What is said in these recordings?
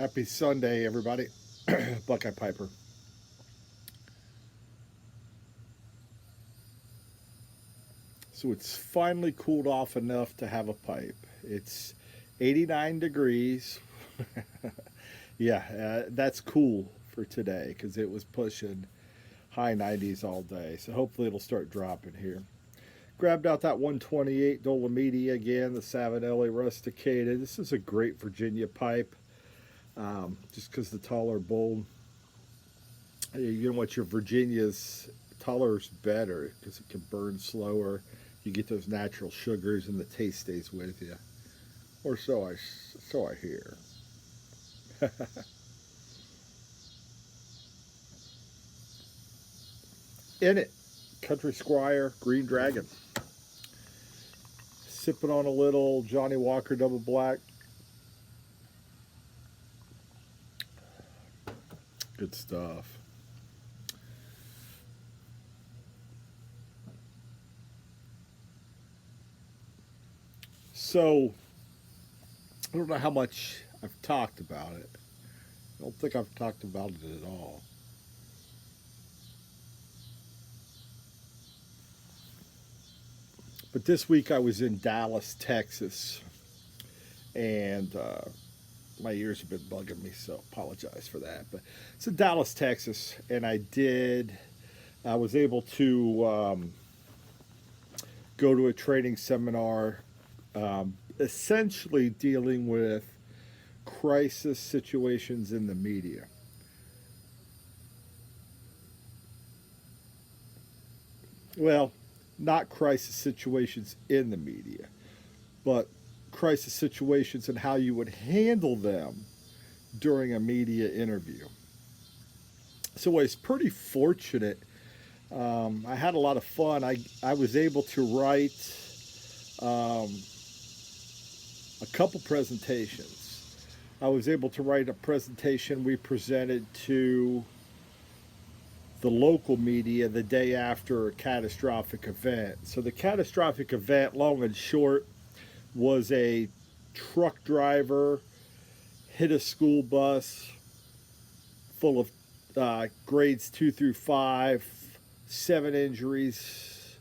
Happy Sunday, everybody. Buckeye Piper. So it's finally cooled off enough to have a pipe. It's 89 degrees. Yeah, that's cool for today because it was pushing high 90s all day. So hopefully it'll start dropping here. Grabbed out that 128 Dolomiti again, the Savinelli rusticated. This is a great Virginia pipe, just because the taller bowl. You know what, your Virginia's taller is better because it can burn slower. You get those natural sugars and the taste stays with you, or so I hear. In it, Country Squire Green Dragon, sipping on a little Johnny Walker Double Black. Good stuff. So, I don't know how much I've talked about it. I don't think I've talked about it at all. But this week I was in Dallas, Texas, and my ears have been bugging me, so apologize for that. But it's in Dallas, Texas, and I was able to go to a training seminar, essentially dealing with crisis situations in the media. Well, not crisis situations in the media, but crisis situations and how you would handle them during a media interview. So I was pretty fortunate. I had a lot of fun. I was able to write um, a couple presentations. I was able to write a presentation we presented to the local media the day after a catastrophic event. So the catastrophic event, long and short, was a truck driver hit a school bus full of grades 2 through 5, 7 injuries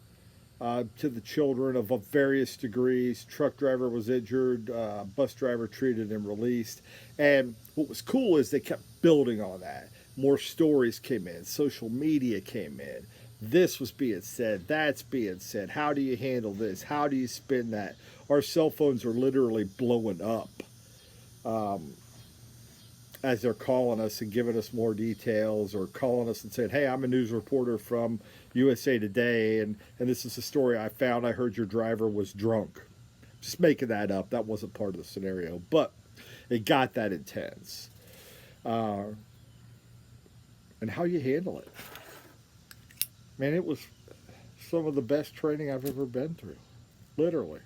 to the children of various degrees. Truck driver was injured, bus driver treated and released. And what was cool is they kept building on that. More stories came in, social media came in. This was being said, that's being said. How do you handle this? How do you spin that? Our cell phones are literally blowing up um, as they're calling us and giving us more details, or calling us and saying, hey, I'm a news reporter from USA Today, and this is a story I found. I heard your driver was drunk. Just making that up. That wasn't part of the scenario, but it got that intense. Uh, and how you handle it. Man, it was some of the best training I've ever been through. Literally.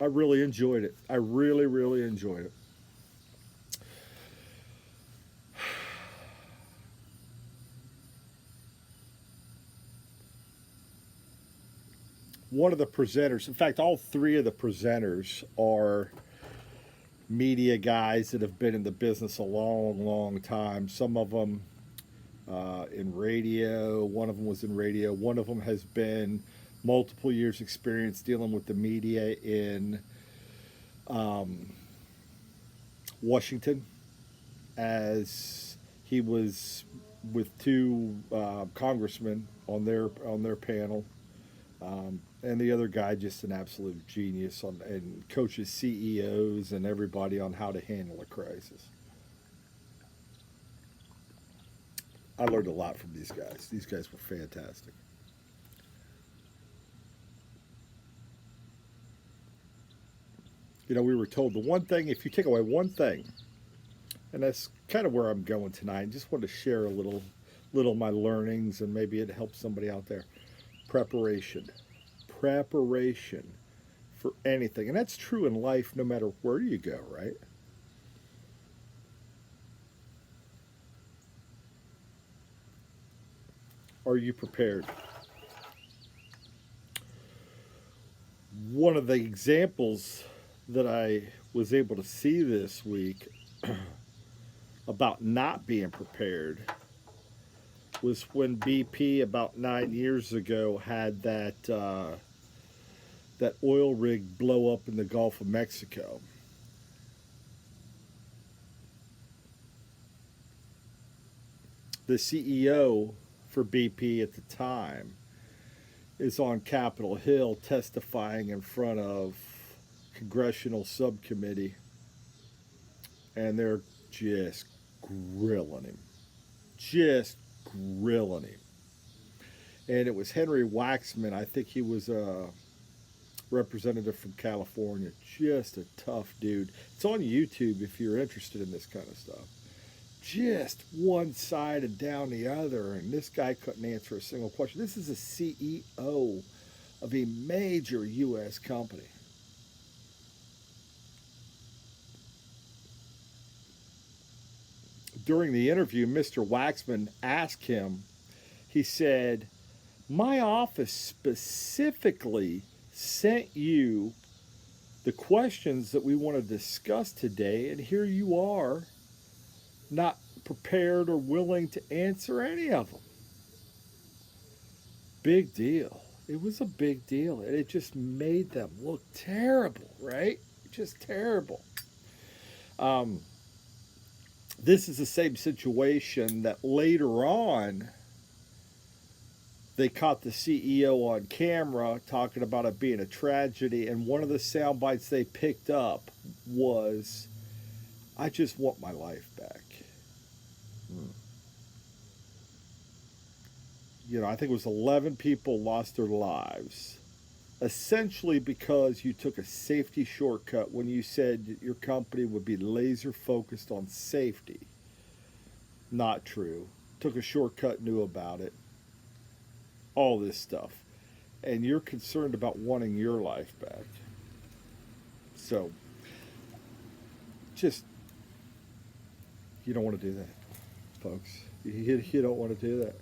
I really enjoyed it. I really, really enjoyed it. One of the presenters, in fact, all three of the presenters are media guys that have been in the business a long, long time. Some of them in radio. One of them was in radio. One of them has been multiple years experience dealing with the media in um, Washington, as he was with two congressmen on their panel. And the other guy, just an absolute genius on, and coaches CEOs and everybody on how to handle a crisis. I learned a lot from these guys. These guys were fantastic. You know, we were told the one thing, if you take away one thing, and that's kind of where I'm going tonight. I just want to share a little of my learnings, and maybe it helps somebody out there. Preparation. Preparation for anything. And that's true in life no matter where you go, right? Are you prepared? One of the examples that I was able to see this week about not being prepared was when BP about 9 years ago had that oil rig blow up in the Gulf of Mexico. The CEO for BP at the time is on Capitol Hill testifying in front of congressional subcommittee, and they're just grilling him. Just grilling him. And it was Henry Waxman. I think he was a representative from California. Just a tough dude. It's on YouTube if you're interested in this kind of stuff. Just one side and down the other, and this guy couldn't answer a single question. This is a CEO of a major U.S. company. During the interview, Mr. Waxman asked him, he said, "My office specifically sent you the questions that we want to discuss today, and here you are, not prepared or willing to answer any of them." Big deal. It was a big deal, and it just made them look terrible, right? Just terrible. This is the same situation that later on they caught the CEO on camera talking about it being a tragedy, and one of the sound bites they picked up was, "I just want my life back." You know, I think it was 11 people lost their lives, essentially because you took a safety shortcut when you said that your company would be laser focused on safety. Not true. Took a shortcut, knew about it. All this stuff. And you're concerned about wanting your life back. So, just, you don't want to do that, folks. You don't want to do that.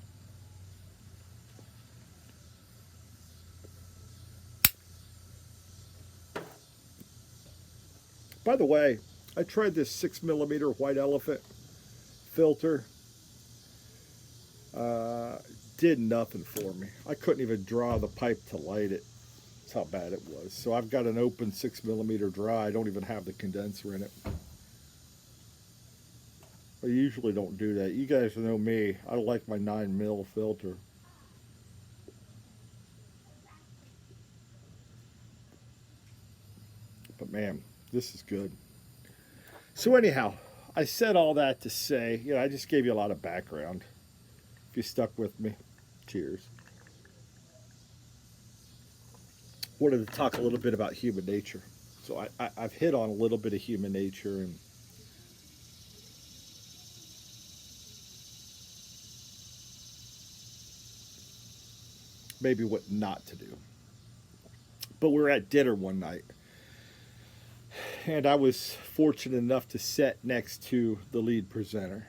By the way, I tried this 6mm white elephant filter. Did nothing for me. I couldn't even draw the pipe to light it. That's how bad it was. So I've got an open 6mm dry. I don't even have the condenser in it. I usually don't do that. You guys know me. I like my 9mm filter. But man, this is good. So anyhow, I said all that to say, you know, I just gave you a lot of background. If you stuck with me, cheers. Wanted to talk a little bit about human nature. So I've hit on a little bit of human nature and maybe what not to do. But we were at dinner one night, and I was fortunate enough to sit next to the lead presenter.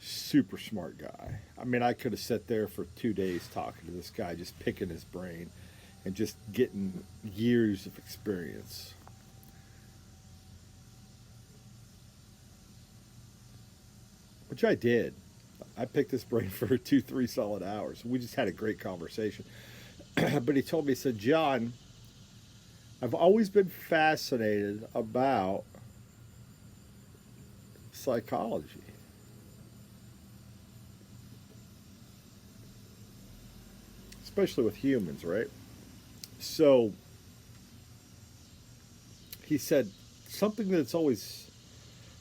Super smart guy. I mean, I could have sat there for 2 days talking to this guy, just picking his brain and just getting years of experience. Which I did. I picked his brain for 2-3 solid hours. We just had a great conversation. But he told me, he said, "John, I've always been fascinated about psychology. Especially with humans, right? So he said something that's always,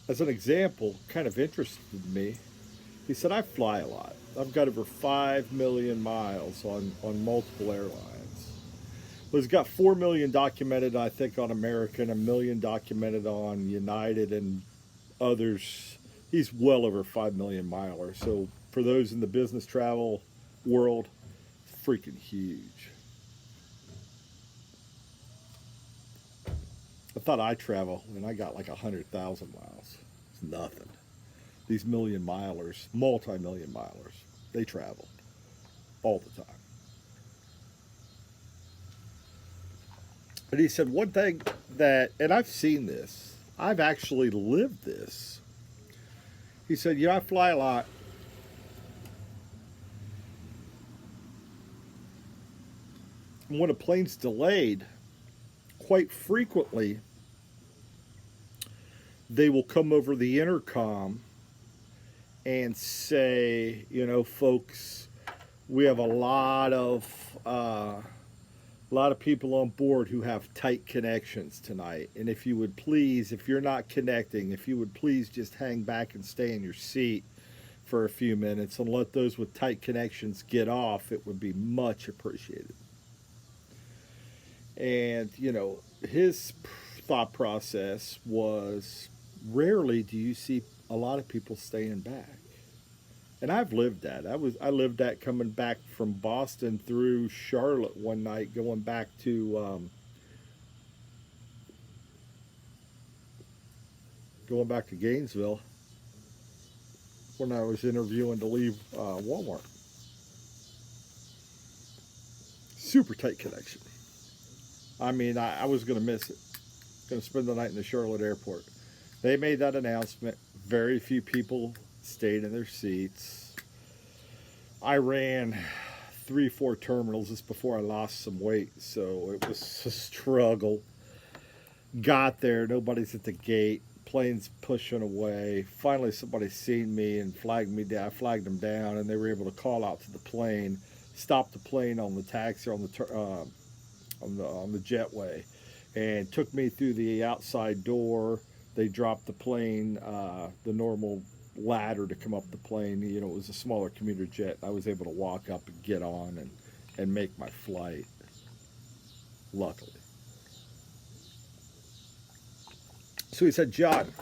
as an example, kind of interested me. He said, I fly a lot. I've got over 5 million miles on multiple airlines. Well, he's got 4 million documented, I think, on American, 1 million documented on United and others. He's well over 5 million miler. So for those in the business travel world, it's freaking huge. I thought I travel, and I got like 100,000 miles. It's nothing. These million milers, multi-million milers, they travel all the time. And he said one thing that, and I've seen this, I've actually lived this. He said, I fly a lot. And when a plane's delayed, quite frequently, they will come over the intercom and say, folks, we have a lot of people on board who have tight connections tonight. And if you would please, if you're not connecting, if you would please just hang back and stay in your seat for a few minutes and let those with tight connections get off, it would be much appreciated. And, his thought process was rarely do you see a lot of people staying back. And I've lived that. I lived that coming back from Boston through Charlotte one night, going back to Gainesville when I was interviewing to leave Walmart. Super tight connection. I mean, I was going to miss it. Going to spend the night in the Charlotte airport. They made that announcement. Very few people stayed in their seats. I ran 3-4 terminals just before I lost some weight, so it was a struggle. Got there, nobody's at the gate, plane's pushing away. Finally, somebody seen me and flagged me down. I flagged them down, and they were able to call out to the plane, stop the plane on the taxi on the jetway, and took me through the outside door. They dropped the plane, the normal ladder to come up the plane. It was a smaller commuter jet. I was able to walk up and get on and make my flight, luckily. So he said, John,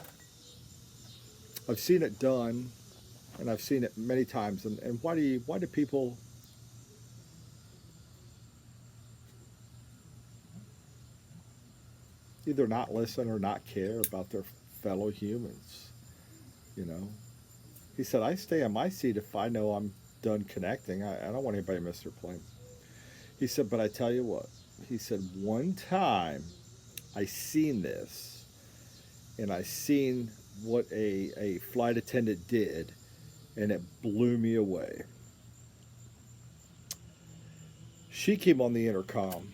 I've seen it done, and I've seen it many times. And why do people either not listen or not care about their fellow humans? He said, I stay on my seat if I know I'm done connecting. I don't want anybody to miss their plane. He said, but I tell you what, he said, one time I seen this, and I seen what a flight attendant did, and it blew me away. She came on the intercom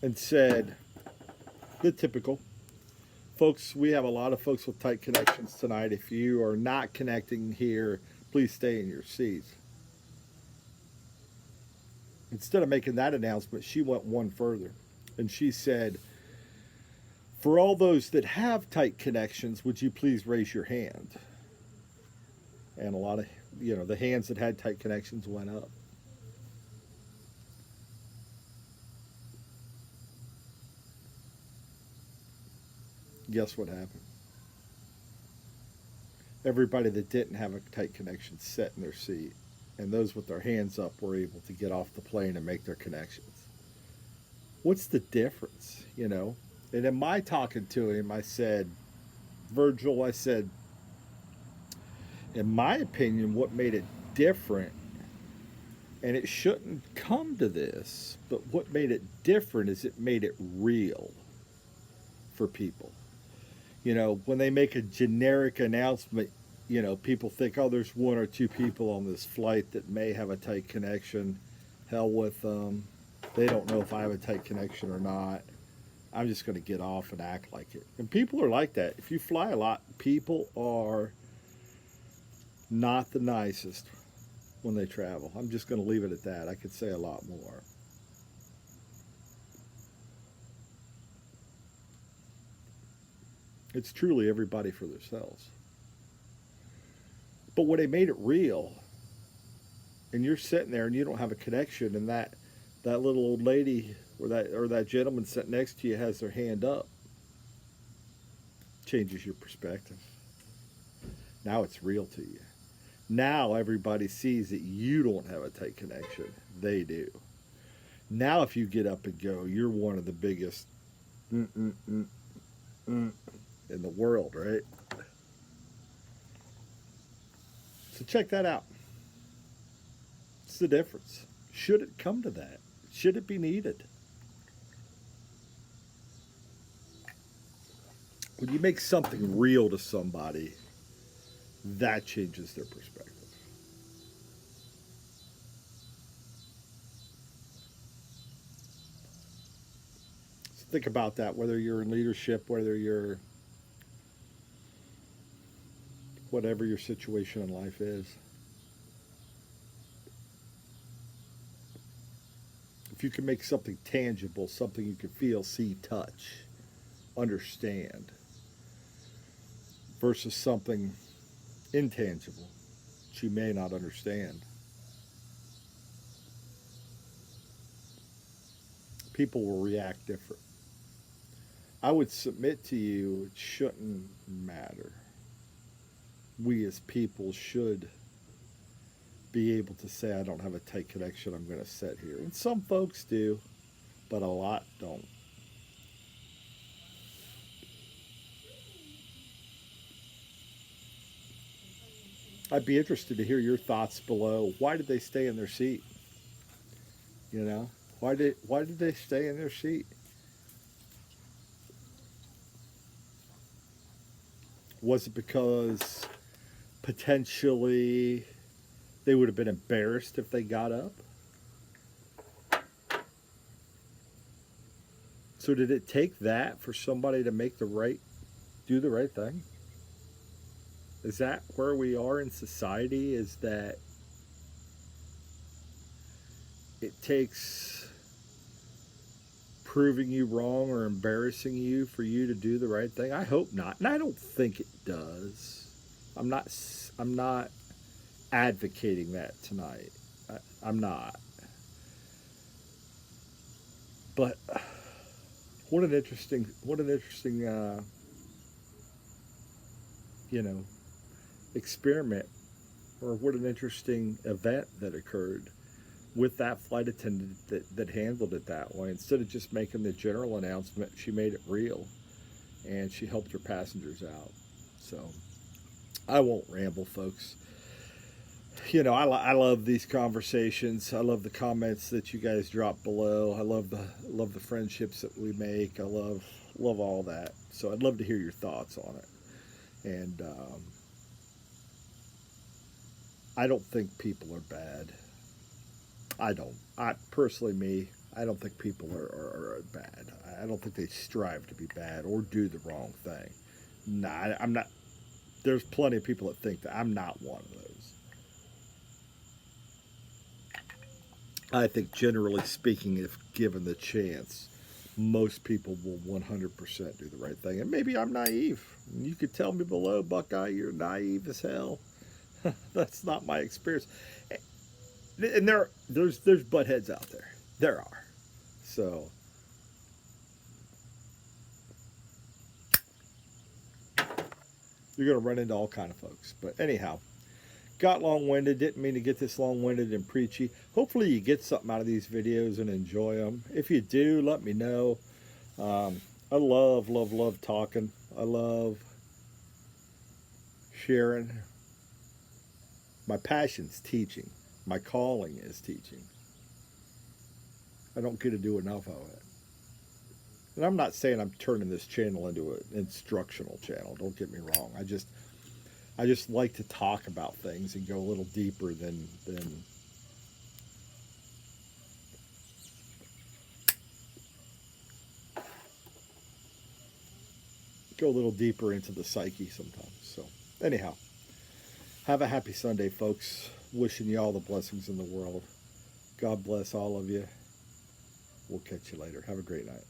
and said, the typical, folks, we have a lot of folks with tight connections tonight. If you are not connecting here, please stay in your seats. Instead of making that announcement, she went one further. And she said, for all those that have tight connections, would you please raise your hand? And a lot of, the hands that had tight connections went up. Guess what happened? Everybody that didn't have a tight connection sat in their seat, and those with their hands up were able to get off the plane and make their connections. What's the difference, And in my talking to him, I said, Virgil, I said, in my opinion, what made it different, and it shouldn't come to this, but what made it different is it made it real for people. When they make a generic announcement, people think, oh, there's 1 or 2 people on this flight that may have a tight connection. Hell with them. They don't know if I have a tight connection or not. I'm just going to get off and act like it. And people are like that. If you fly a lot, people are not the nicest when they travel. I'm just going to leave it at that. I could say a lot more. It's truly everybody for themselves. But when they made it real, and you're sitting there and you don't have a connection, and that little old lady or that gentleman sitting next to you has their hand up, changes your perspective. Now it's real to you. Now everybody sees that you don't have a tight connection. They do. Now if you get up and go, you're one of the biggest in the world, right? So check that out. It's the difference. Should it come to that? Should it be needed? When you make something real to somebody, that changes their perspective. So think about that, whether you're in leadership, whether you're whatever your situation in life is. If you can make something tangible, something you can feel, see, touch, understand, versus something intangible that you may not understand, people will react different. I would submit to you it shouldn't matter. We as people should be able to say, I don't have a tight connection, I'm going to sit here. And some folks do, but a lot don't. I'd be interested to hear your thoughts below. Why did they stay in their seat? You know, why did they stay in their seat? Was it because potentially they would have been embarrassed if they got up? So did it take that for somebody to do the right thing? Is that where we are in society? Is that it takes proving you wrong or embarrassing you for you to do the right thing? I hope not, and I don't think it does. I'm not advocating that tonight. I'm not. But what an interesting you know, experiment, or what an interesting event that occurred with that flight attendant that handled it that way. Instead of just making the general announcement, she made it real, and she helped her passengers out. So I won't ramble, folks. You know, I love these conversations. I love the comments that you guys drop below. I love the friendships that we make. I love all that. So I'd love to hear your thoughts on it. And I don't think people are bad. I personally, I don't think people are bad. I don't think they strive to be bad or do the wrong thing. Nah, I'm not. There's plenty of people that think that. I'm not one of those. I think, generally speaking, if given the chance, most people will 100% do the right thing. And maybe I'm naive. You could tell me below, Buckeye, you're naive as hell. That's not my experience. And there's butt heads out there. There are. So you're going to run into all kind of folks. But anyhow, got long-winded. Didn't mean to get this long-winded and preachy. Hopefully you get something out of these videos and enjoy them. If you do, let me know. I love talking. I love sharing. My passion's teaching. My calling is teaching. I don't get to do enough of it. And I'm not saying I'm turning this channel into an instructional channel. Don't get me wrong. I just like to talk about things and go a little deeper than go a little deeper into the psyche sometimes. So anyhow, have a happy Sunday, folks. Wishing you all the blessings in the world. God bless all of you. We'll catch you later. Have a great night.